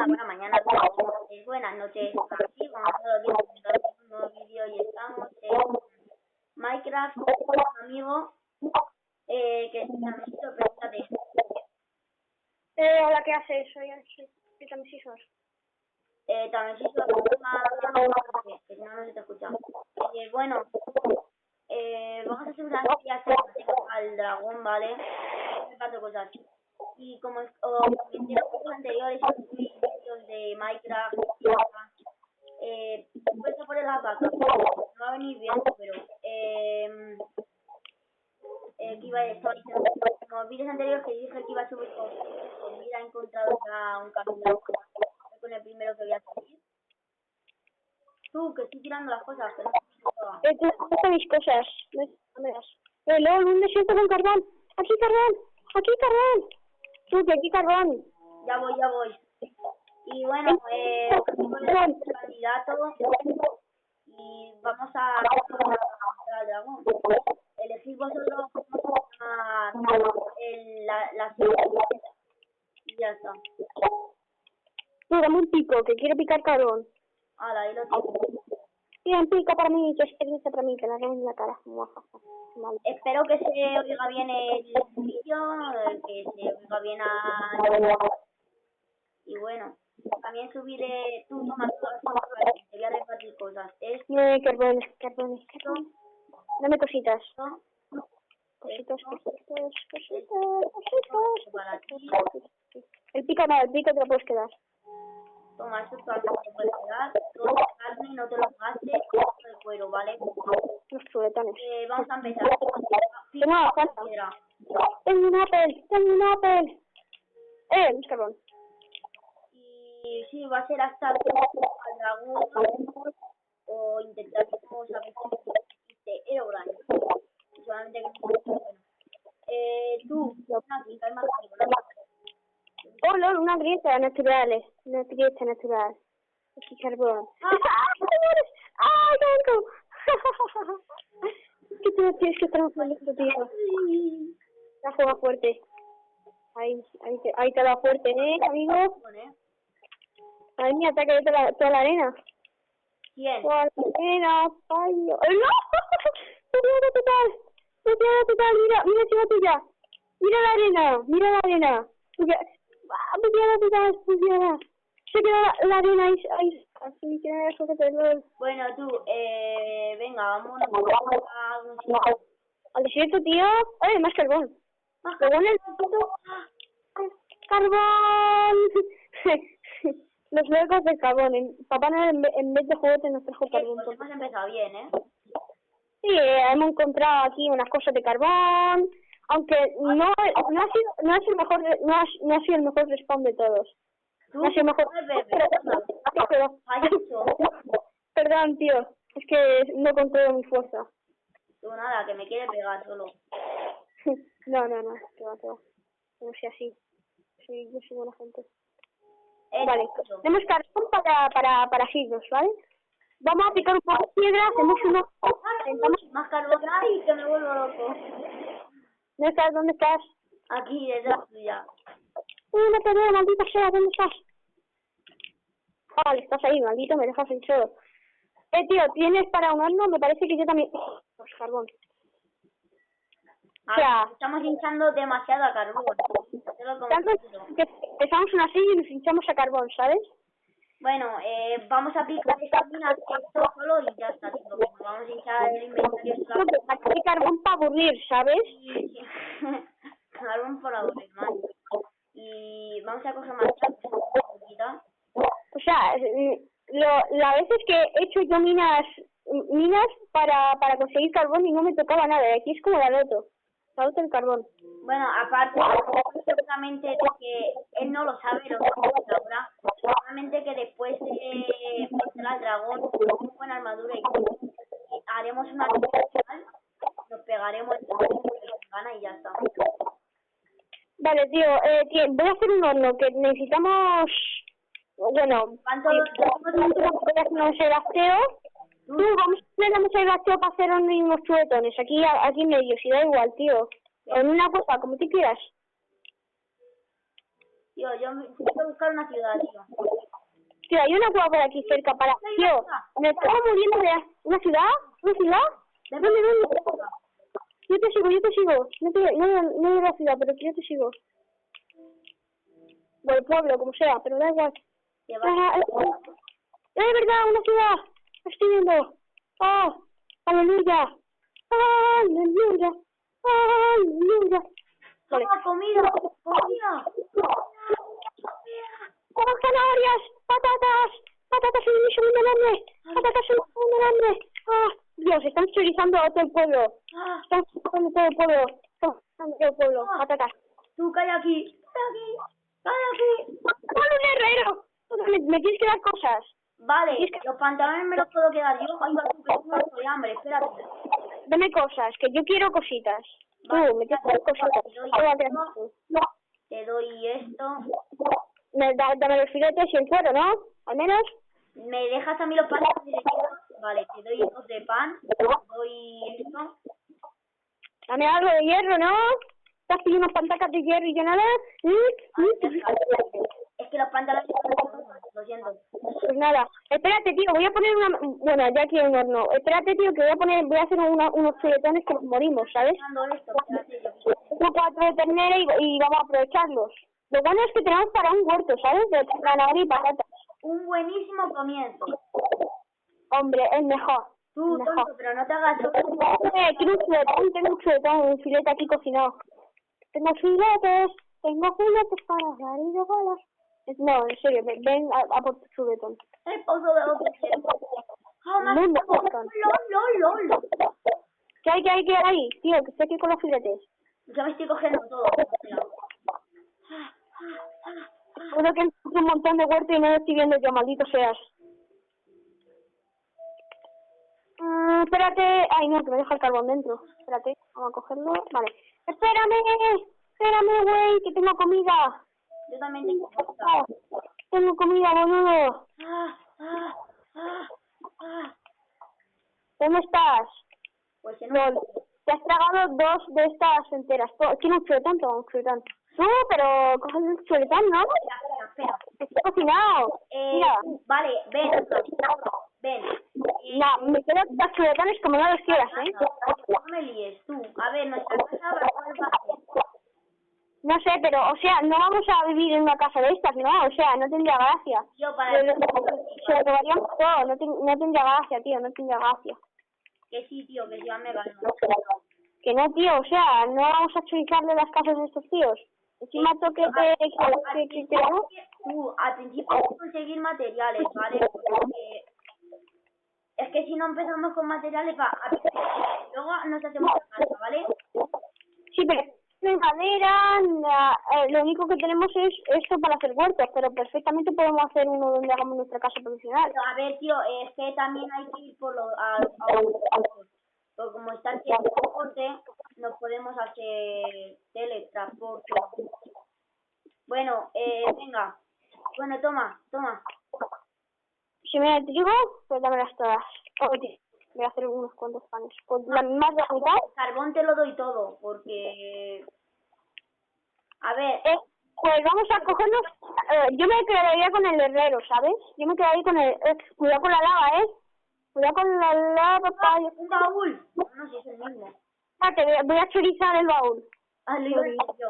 buena mañana, buenas noches. Aquí vamos a ver un nuevo vídeo y estamos en Minecraft con un amigo que es Tamesisor, preséntate. Hola, ¿qué haces? Soy Tamesisor. Tamesisor, que si no, no se te escucha. Bueno, vamos a hacer una serie al dragón, ¿vale? Cuatro cosas. Y como os comenté en los vídeos anteriores, vídeos de Minecraft, puedes poner las vacas. No va a venir bien, pero que iba a estar diciendo en los vídeos anteriores que dije que iba a subir con mira, he encontrado ya un camino con el primero que voy a subir. Tú, que estoy tirando las cosas, pero no He puesto mis cosas. No me das. LOL, un desierto con carbón. Aquí carbón. Aquí carbón. Tú, que aquí carbón. Ya voy. Y bueno, el candidato y vamos a al dragón. Elegid vosotros la y ya está. Tú, dame un pico, que quiero picar carbón. Ahora, ahí lo tengo. Tira un pico para mí, que experiencia para mí, que la tengo en la cara. Vale. Espero que se oiga bien el vídeo, que se oiga bien y bueno, también subiré tú toma todas las cosas, te voy a repartir cosas. Carbón. Dame cositas. Cositas. Para ti. El pico no, el pico te lo puedes quedar. Toma, esto todo te puedes quedar, todo es carne, no te lo gastes, todo el cuero, ¿vale? Los chuletones. Vamos a empezar. Tengo un Apple. Un carbón. Y sí, va a ser hasta el dragón o intentaremos a ver si Herobrine. Solamente que bueno. Tú, aquí, hay más carbón. Oh, no, una grieta natural. Aquí carbón. ¡Ah, vengo! Que tú tienes que estar un poquito, tío. La juega fuerte. Ahí te da fuerte, amigo. Ay, mía, te ha caído toda la arena. ¿Quién? Toda la arena, ay, Dios. ¡No! ¡Puteada total! Mira si va tuya. Mira la arena. Puteada. Se queda la arena ahí. Así que eso que te lo... Bueno, tú, venga, vámonos a algún al desierto, tío. ¡Ay, más carbón! Carbón el puto. ¡Carbón! Los locos del carbón. Papá Noel en vez de juguetes nos trajo carbón. Pues hemos empezado bien, ¿eh? Sí, hemos encontrado aquí unas cosas de carbón. Aunque no ha sido el mejor respawn de todos. ¿Tú? No ha sido el mejor. Perdón, tío. Es que no controlo mi fuerza. Tú nada, que me quiere pegar solo. No. Te va. No sé así. Sí, yo soy buena gente. Vale, tenemos carbón para siglos, ¿vale? Vamos a picar un poco de piedra, hacemos uno. Más carbón. ¡Ay, que me vuelvo loco! ¿Dónde estás? Aquí, detrás tuya. No te veo, maldita sea, ¿dónde estás? Vale, estás ahí, maldito, me dejas en solo. Tío, ¿tienes para un horno? Me parece que yo también... Pues carbón. O sea... Estamos hinchando demasiado a carbón. Tanto que empezamos una silla y nos hinchamos a carbón, ¿sabes? Bueno, vamos a picar esta mina esto solo y ya está. Vamos a hinchar el inventario. Aquí carbón para aburrir, ¿sabes? Sí. Carbón para aburrir, más. Y vamos a coger más poquita. O sea, la veces que he hecho yo minas para conseguir carbón y no me tocaba nada. Aquí es como la loto del carbón. Bueno, aparte, seguramente de que él no lo sabe, lo que ahora, seguramente que después de vencer al dragón, con buena armadura y haremos una final, nos pegaremos gana y ya está. Vale, tío, voy a hacer un horno que necesitamos. Bueno, ¿cuánto hacemos el gasteo? Vamos el gasteo para hacer unos chuletones aquí en medio, si da igual, tío. En una cosa, como tú quieras. Tío, yo quiero buscar una ciudad, tío. Tío, hay una cueva por aquí cerca para... Tío, me estaba muriendo de... ¿Una ciudad? ¿Una ciudad? ¿Dónde? Yo te sigo. No de la ciudad, pero yo te sigo. O el pueblo, como sea, pero da igual. Es verdad, una ciudad. Lo estoy viendo. ¡Oh! ¡Aleluya! ¡Aleluya! ¡Aleluya! Vale. ¡Comida! ¡Zanahorias! ¡Patatas en un segundo hambre! ¡Ah! Dios, están chorizando a todo el pueblo. Están chorizando todo el pueblo. Patatas. Tú, calla aquí. ¡Con un herrero! Me tienes que dar cosas. Vale, los pantalones me los puedo quedar yo. Ay, va, tú, que tengo muerto de hambre, espérate. Dame cosas, que yo quiero cositas. Vale, Me tienes que dar cositas. Te doy esto. Dame los filetes y el cuero, ¿no? Al menos. ¿Me dejas a mí los pantalones de hierro? Vale, te doy 2 de pan. Te doy esto. Dame algo de hierro, ¿no? ¿Te has pedido unas pantacas de hierro y yo nada? Es que los pantalones lo siento. Pues nada, espérate, tío, voy a poner una... Bueno, ya aquí en el horno. Espérate, tío, que voy a hacer unos filetones que nos morimos, ¿sabes? Tengo 4 de ternera y vamos a aprovecharlos. Lo bueno es que tenemos para un huerto, ¿sabes? De zanahoria y patatas. Un buenísimo comienzo. Hombre, es mejor. Tú, tonto, pero no te hagas... Tengo un chuletón, un filete aquí cocinado. Tengo filetes para dar y regalas. No, en serio, ven a por tu chuletón. El pozo de los desiertos. ¡Lol! ¿Qué hay? Tío, que estoy aquí con los filetes. Ya me estoy cogiendo todo. Uno que encuentro un montón de huerto y no lo estoy viendo yo, maldito seas. Espérate. Ay, no, que me deja el carbón dentro. Espérate, vamos a cogerlo. Vale. Espérame, güey, que tengo comida. Yo también tengo comida. Tengo comida, boludo. ¿Dónde estás? Pues no. Te has tragado 2 de estas enteras. Tiene un chuletón, toma un chuletón. No, pero coge el chuletón, ¿no? Espera. Está cocinado. Mira. Vale, ven. No, me quedo los chuletones como no los quieras, ¿eh? No me líes, tú. A ver, nuestra casa va a poder bajar. No sé, pero, o sea, no vamos a vivir en una casa de estas, ¿no? O sea, no tendría gracia. Yo para... Se lo robaríamos todo, no tendría gracia, tío, no tendría gracia. Que sí, tío, que ya me gano. Que no, tío, o sea, no vamos a chorizarle las casas de estos tíos. Encima toque que tú, al principio hay que conseguir materiales, ¿vale? Porque es que si no empezamos con materiales, luego nos hacemos la casa, ¿vale? Sí, pero de madera, lo único que tenemos es esto para hacer huertos, pero perfectamente podemos hacer uno donde hagamos nuestra casa profesional. Pero, a ver, tío, es que también hay que ir por porque como está el transporte, no podemos hacer teletransporte. Bueno, venga. Bueno, toma. Si me trigo, pues dámelas todas. Oye, voy a hacer unos cuantos panes. Pues más de la mitad. El carbón te lo doy todo, porque... A ver... Pues vamos a cogernos... yo me quedaría con el herrero, ¿sabes? Yo me quedaría con el... cuidado con la lava, ¿eh? Cuidado con la lava, papá. ¡Un baúl! No, si es el mismo. Voy a chorizar el baúl. Lo iba a decir yo.